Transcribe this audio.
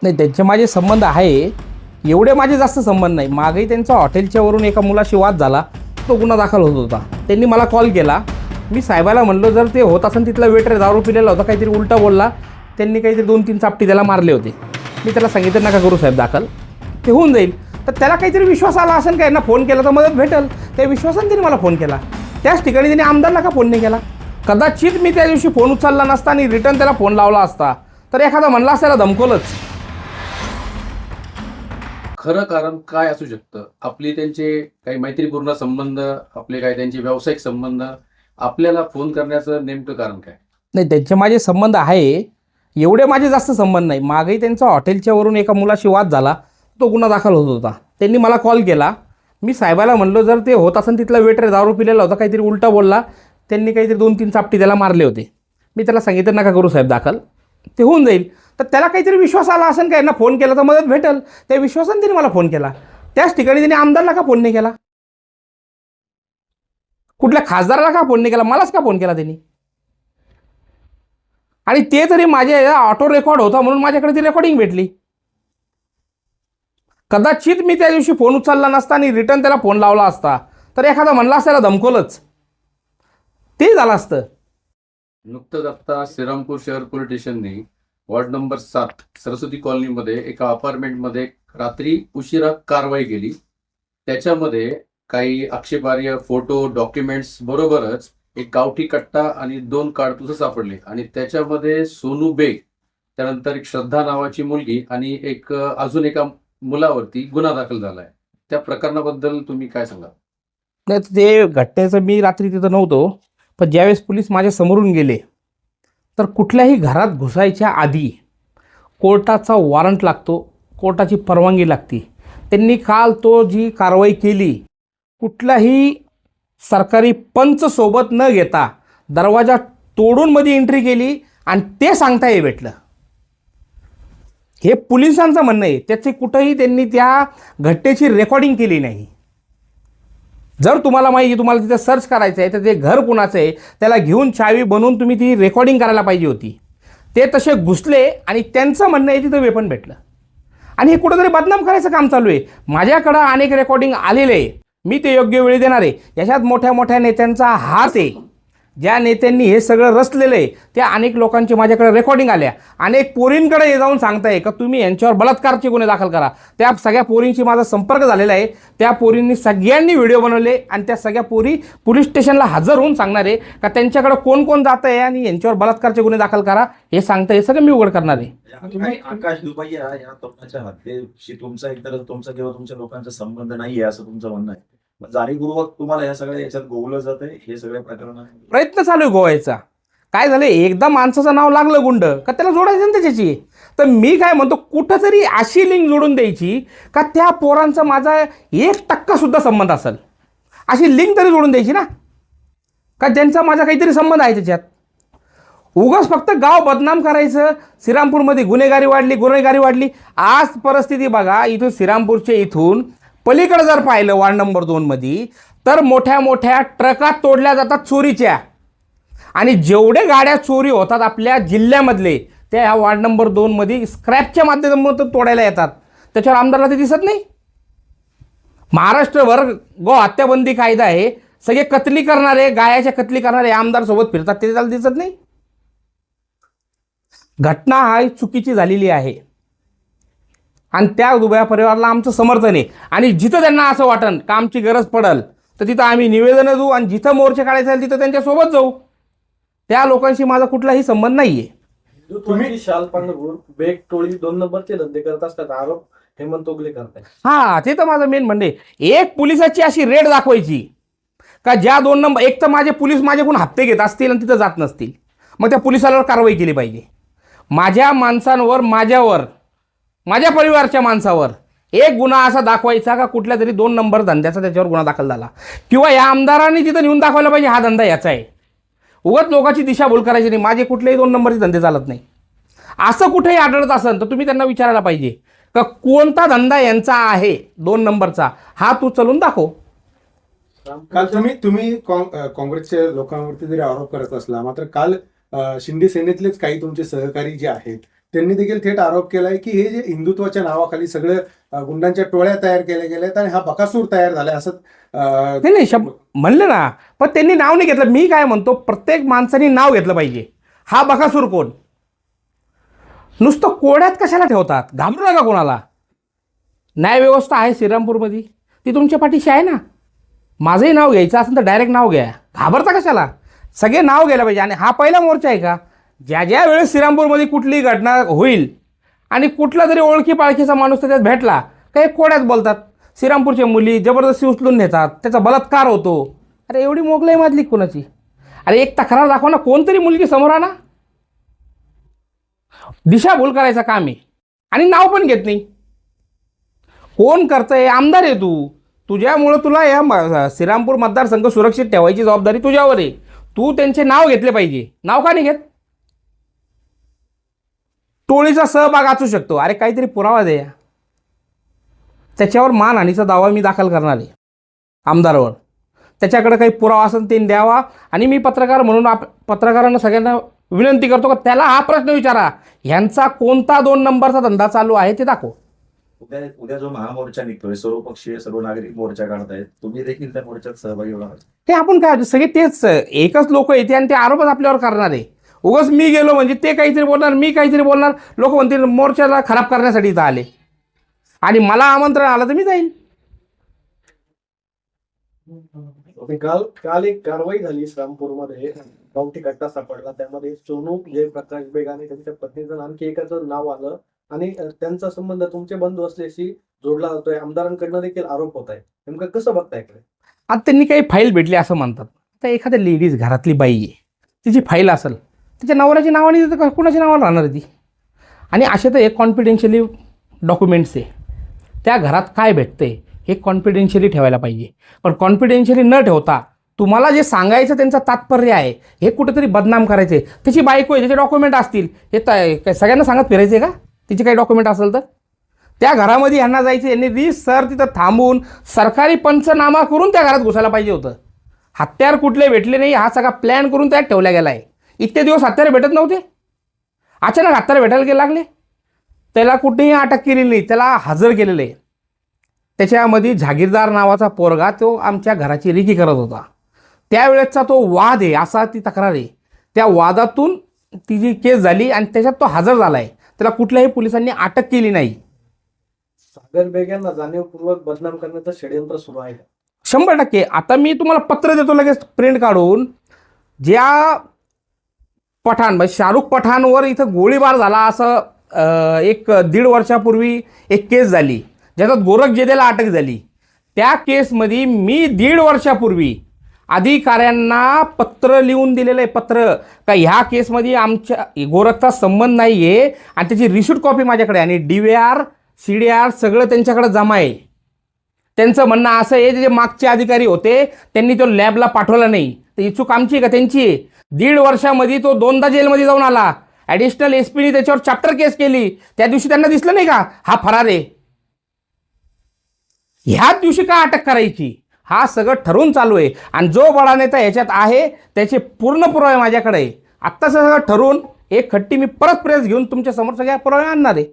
नाही, त्यांचे माझे संबंध आहे, एवढे माझे जास्त संबंध नाही. मागेही त्यांचा हॉटेलच्या वरून एका मुलाशी वाद झाला, तो गुन्हा दाखल होत होता. त्यांनी मला कॉल केला. मी साहेबाला म्हणलो जर ते होत असेल तिथला वेटर दारू पिलेला होता, काहीतरी उलटा बोलला, त्यांनी काहीतरी 2-3 चापटी त्याला मारले होते. मी त्याला सांगितलं नका करू साहेब दाखल, ते होऊन जाईल. तर त्याला काहीतरी विश्वास आला असेल का यांना फोन केला तर मदत भेटेल, त्या विश्वासाने त्यांनी मला फोन केला. त्याच ठिकाणी त्यांनी आमदारला का फोन नाही केला? कदाचित मी त्या दिवशी फोन उचलला नसता आणि रिटर्न त्याला फोन लावला असता तर एखादा म्हणला असायला धमकवलंच. खरं कारण काय असू शकतं? आपली त्यांचे काही मैत्रीपूर्ण संबंध, आपले काही त्यांचे व्यावसायिक संबंध, आपल्याला फोन करण्याचं नेमकं कारण काय? नाही, त्यांचे माझे संबंध आहे, एवढे माझे जास्त संबंध नाही. मागेही त्यांचा हॉटेलच्या वरून एका मुलाशी वाद झाला, तो गुन्हा दाखल होत होता. त्यांनी मला कॉल केला. मी साहेबाला म्हणलो जर ते होत असेल तिथला वेटर दारू पिलेला होता, काहीतरी उलटा बोलला, त्यांनी काहीतरी 2-3 चापटी त्याला मारले होते. मी त्याला सांगितलं नका करू साहेब दाखल, ते होऊन जाईल. तर त्याला काहीतरी विश्वास आला असेल का यांना फोन केला तर मदत भेटेल, त्या विश्वासाने त्यांनी मला फोन केला. त्याच ठिकाणी त्यांनी आमदारला का फोन नाही केला? कुठल्या खासदाराला का फोन नाही केला? मलाच का फोन केला त्यांनी? आणि ते तरी माझे ऑटो रेकॉर्ड होता म्हणून माझ्याकडे ती रेकॉर्डिंग भेटली. कदाचित मी त्या दिवशी फोन उचलला नसता आणि रिटर्न त्याला फोन लावला असता तर एखादा म्हणला असायला धमकवलंच, ते झालं असतं. नुकतंच आता श्रीरामपूर शहर पोलीस स्टेशनने वॉर्ड नंबर 7 सरस्वती कॉलनीमध्ये एका अपार्टमेंटमध्ये रात्री उशिरा कारवाई केली. त्याच्यामध्ये काही आक्षेपार्ह फोटो, डॉक्युमेंट्स बरोबरच एक गावठी कट्टा आणि 2 काडतुसं सापडले. आणि त्याच्यामध्ये सोनू बेग, त्यानंतर एक श्रद्धा नावाची मुलगी आणि एक अजून एका मुलावरती गुन्हा दाखल झालाय. त्या प्रकरणाबद्दल तुम्ही काय सांगा? नाही, ते घटनेचं मी रात्री तिथं नव्हतो, पण ज्यावेळेस पोलीस माझ्या समोरून गेले तर कुठल्याही घरात घुसायच्या आधी कोर्टाचा वॉरंट लागतो, कोर्टाची परवानगी लागते. त्यांनी काल तो जी कारवाई केली, कुठलाही सरकारी पंच सोबत न घेता दरवाजा तोडून मध्ये एंट्री केली आणि ते सांगता ये भेटलं. हे पोलिसांचं म्हणणं आहे. त्याचे कुठंही त्यांनी त्या घटनेची रेकॉर्डिंग केली नाही. जर तुम्हाला माहिती, तुम्हाला तिथे सर्च करायचं आहे तर ते घर कुणाचं आहे त्याला घेऊन चावी बनवून तुम्ही ती रेकॉर्डिंग करायला पाहिजे होती. ते तसे घुसले आणि त्यांचं म्हणणं आहे तिथं वेपन भेटलं. आणि हे कुठंतरी बदनाम करायचं काम चालू आहे. माझ्याकडं अनेक रेकॉर्डिंग आलेले आहे, मी ते योग्य वेळी देणार आहे. याच्यात मोठ्या मोठ्या नेत्यांचा हात आहे. ज्या नेत्यांनी हे सगळं रचलेलं आहे त्या अनेक लोकांची माझ्याकडे रेकॉर्डिंग आल्या. अनेक पोरींकडे हे जाऊन सांगताय का तुम्ही यांच्यावर बलात्कारचे गुन्हे दाखल करा. त्या सगळ्या पोरींशी माझा संपर्क झालेला आहे. त्या पोरींनी सगळ्यांनी व्हिडिओ बनवले आणि त्या सगळ्या पोरी पोलीस स्टेशनला हजर होऊन सांगणार आहे का त्यांच्याकडे कोण कोण जात आहे आणि यांच्यावर बलात्कारचे गुन्हे दाखल करा. हे सांगता हे सगळं मी उघड करणार आहे. तुम्ही आकाश दुबई या तरुणाच्या हत्येशी तुमचा एकतर तुमचा किंवा तुमच्या लोकांचा संबंध नाहीये असं तुमचं म्हणणं आहे. जाणीवपूर्वक तुम्हाला या सगळ्या याच्यात गोवलं जात आहे हे सगळे प्रकरण? प्रयत्न चालू आहे गोवायचा. काय झालं, एकदा माणसाचं नाव लागलं गुंड का त्याला जोडायचं ना त्याच्याशी. तर मी काय म्हणतो, कुठंतरी अशी लिंक जोडून द्यायची का त्या पोरांचा माझा 1% सुद्धा संबंध असेल, अशी लिंक तरी जोडून द्यायची ना, का ज्यांचा माझा काहीतरी संबंध आहे त्याच्यात. उगाच फक्त गाव बदनाम करायचं. श्रीरामपूरमध्ये गुन्हेगारी वाढली. आज परिस्थिती बघा, इथून श्रीरामपूरच्या इथून पलीकडे जर पाहिलं वार्ड नंबर 2 मध्ये तर मोठ्या मोठ्या ट्रका तोडल्या जातात चोरीच्या. आणि जेवढे गाड्या चोरी होतात आपल्या जिल्ह्यामधले त्या ह्या वार्ड नंबर 2 मध्ये स्क्रॅपच्या माध्यमातून तोडायला येतात. त्याच्यावर आमदारला ते दिसत नाही. महाराष्ट्रभर गो हत्याबंदी कायदा आहे, सगळे कत्ली करणारे, गायाच्या कत्ली करणारे आमदार सोबत फिरतात, ते त्याला दिसत नाही. घटना हा चुकीची झालेली आहे आणि त्या दुबळ्या परिवाराला आमचं समर्थन आहे. आणि जिथं त्यांना असं वाटन का आमची गरज पडल तर तिथं आम्ही निवेदनं देऊ आणि जिथं मोर्चे काढायचे असेल तिथं त्यांच्यासोबत जाऊ. त्या लोकांशी माझा कुठलाही संबंध नाहीये. तुम्ही शाल पांघरून बेग टोळी 2 नंबरचे धंदे करत असतात आरोप हेमंत ओगले करताय. हा, ते तर माझं मेन म्हणणे. एक पोलिसाची अशी रेड दाखवायची का ज्या 2 नंबर, एक तर माझे पोलीस माझ्याकडून हप्ते घेत असतील आणि तिथं जात नसतील, मग त्या पोलिसाला कारवाई केली पाहिजे. माझ्या माणसांवर, माझ्यावर, माझ्या परिवारच्या माणसावर एक गुन्हा असा दाखवायचा का कुठल्या तरी 2 नंबर धंद्याचा त्याच्यावर गुन्हा दाखल झाला, किंवा या आमदारांनी तिथं नेऊन दाखवायला पाहिजे हा धंदा याचा आहे. उगाच लोकांची दिशाभूल करायची नाही. माझे कुठलेही 2 नंबरचे धंदे चालत नाही. असं कुठेही आढळत असेल तर तुम्ही त्यांना विचारायला पाहिजे का कोणता धंदा यांचा आहे 2 नंबरचा, हा तू चलून दाखव. काल तुम्ही काँग्रेसच्या लोकांवरती जरी आरोप करत असला, मात्र काल शिंदे सेनेतलेच काही तुमचे सहकारी जे आहेत त्यांनी देखील थेट आरोप केलाय की हे जे हिंदुत्वाच्या नावाखाली सगळे गुंडांच्या टोळ्या तयार केल्या गेल्यात आणि हा बकासूर तयार झालाय असं नाही नाही म्हणलं ना, पण त्यांनी नाव नाही घेतलं. मी काय म्हणतो, प्रत्येक माणसाने नाव घेतलं पाहिजे. हा बकासूर कोण? नुसतं कोड्यात कशाला ठेवतात? घाबरू नका कोणाला. न्यायव्यवस्था आहे श्रीरामपूरमध्ये, ती तुमच्या पाठीशी आहे ना. माझंही नाव घ्यायचं असेल तर डायरेक्ट नाव घ्या, घाबरता कशाला? सगळे नाव घ्यायला पाहिजे. आणि हा पहिला मोर्चा आहे का? ज्या ज्या वेळेस श्रीरामपूरमध्ये कुठलीही घटना होईल आणि कुठला जरी ओळखी पाळखीचा माणूस त्याच्यात भेटला, काही कोड्यात बोलतात. श्रीरामपूरच्या मुली जबरदस्ती उचलून नेतात, त्याचा बलात्कार होतो. अरे एवढी मोगलाई माजली कोणाची? अरे एक तक्रार दाखवा ना, कोणतरी मुलगी समोर आणा. दिशाभूल करायचं काम आहे आणि नाव पण घेत नाही. कोण करतंय? आमदार आहे तू. तुझ्यामुळं तुला या श्रीरामपूर मतदारसंघ सुरक्षित ठेवायची जबाबदारी तुझ्यावर आहे. तू त्यांचे नाव घेतले पाहिजे. नाव का नाही घेत? टोळीचा सहभाग असू शकतो. अरे काहीतरी पुरावा द्या. त्याच्यावर मानहानीचा दावा मी दाखल करणार आहे आमदारावर. त्याच्याकडे काही पुरावा असेल ते द्यावा. आणि मी पत्रकार म्हणून पत्रकारांना सगळ्यांना विनंती करतो का त्याला हा प्रश्न विचारा, ह्यांचा कोणता 2 नंबरचा धंदा चालू आहे ते दाखव. उद्या जो महामोर्चा निघतोय, सर्वपक्षीय सर्व नागरिक मोर्चा काढतायत, तुम्ही देखील त्या मोर्चात सहभागी होणार? ते आपण काय सगळे तेच एकच लोक येते आणि ते आरोपच आपल्यावर करणार आहे. उगाच मी गेलो म्हणजे ते काहीतरी बोलणार, मी काहीतरी बोलणार. लोक म्हणतील मोर्चाला खराब करण्यासाठी इथं आले आणि मला आमंत्रण आलं तर मी जाईल. काल एक कारवाई झाली श्रीरामपूरमध्ये, गावठी कट्टा सापडला. त्यामध्ये सोनू जयप्रकाश बेग आणि त्यांच्या पत्नीचं आणखी एकाचं नाव आलं आणि त्यांचा संबंध तुमचे बंधू असल्याशी जोडला जातोय. आमदारांकडनं देखील आरोप होत आहे. नेमकं कसं बघताय? आता त्यांनी काही फाईल भेटली असं म्हणतात. तर एखाद्या लेडीज घरातली बाई आहे, तिची फाईल असेल, तिच्या नवऱ्याची नावाने तर कुणाच्या नावाला राहणार ती? आणि असे तर एक कॉन्फिडेन्शियली डॉक्युमेंट्स आहे. त्या घरात काय भेटतंय हे कॉन्फिडेन्शियली ठेवायला पाहिजे. पण कॉन्फिडेन्शियली न ठेवता तुम्हाला जे सांगायचं त्यांचं तात्पर्य आहे हे कुठेतरी बदनाम करायचे. त्याची बायको आहे, त्याचे डॉक्युमेंट असतील, हे काय सगळ्यांना सांगत फिरायचे का? तिचे काही डॉक्युमेंट असेल तर त्या घरामध्ये यांना जायचं. यांनी रीतसर तिथं थांबून सरकारी पंचनामा करून त्या घरात घुसायला पाहिजे होतं. हत्यार कुठले भेटले नाही, हा सगळा प्लॅन करून त्यात ठेवला गेला आहे. इतके दिवस हत्यार भेटत नव्हते, अचानक हत्यार भेटायला गेले लागले. त्याला कुठेही अटक केलेली नाही, त्याला हजर केलेलं आहे. त्याच्यामध्ये जागीरदार नावाचा पोरगा तो आमच्या घराची रेकी करत होता. त्यावेळेसचा तो वाद आहे, असा ती तक्रार आहे. त्या वादातून ती जी केस झाली आणि त्याच्यात तो हजर झाला आहे. त्याला कुठल्याही पोलिसांनी अटक केली नाही. सागर बेग यांना जाणीवपूर्वक बदनाम करण्याचं षडयंत्र सुरू आहे. 100%. आता मी तुम्हाला पत्र देतो लगेच प्रिंट काढून. ज्या पठाण म्हणजे शाहरुख पठाणवर इथं गोळीबार झाला असं 1-1.5 वर्षापूर्वी एक केस झाली, ज्याच्यात गोरख जेदेला अटक झाली. त्या केसमध्ये मी 1.5 वर्षापूर्वी अधिकाऱ्यांना पत्र लिहून दिलेलं आहे. पत्र का ह्या केसमध्ये आमच्या गोरखचा संबंध नाही आहे आणि त्याची रिसिप्ट कॉपी माझ्याकडे. आणि DVR CDR सगळं त्यांच्याकडे जमा आहे. त्यांचं म्हणणं असं आहे, जे मागचे अधिकारी होते त्यांनी तो लॅबला पाठवला नाही. तर ही चूक आमची का त्यांची? 1.5 वर्षामध्ये तो 2दा जेलमध्ये जाऊन आला. ॲडिशनल SP त्याच्यावर चॅप्टर केस केली. त्या दिवशी त्यांना दिसलं नाही का हा फरार आहे? ह्याच दिवशी का अटक करायची? हा सगळं ठरवून चालू आहे. आणि जो बडा नेता ह्याच्यात आहे त्याचे पूर्ण पुरावे माझ्याकडे आहे. आत्ताच सगळं ठरवून एक खट्टी मी परत प्रेस घेऊन तुमच्या समोर सगळ्या पुरावे आणणार आहे.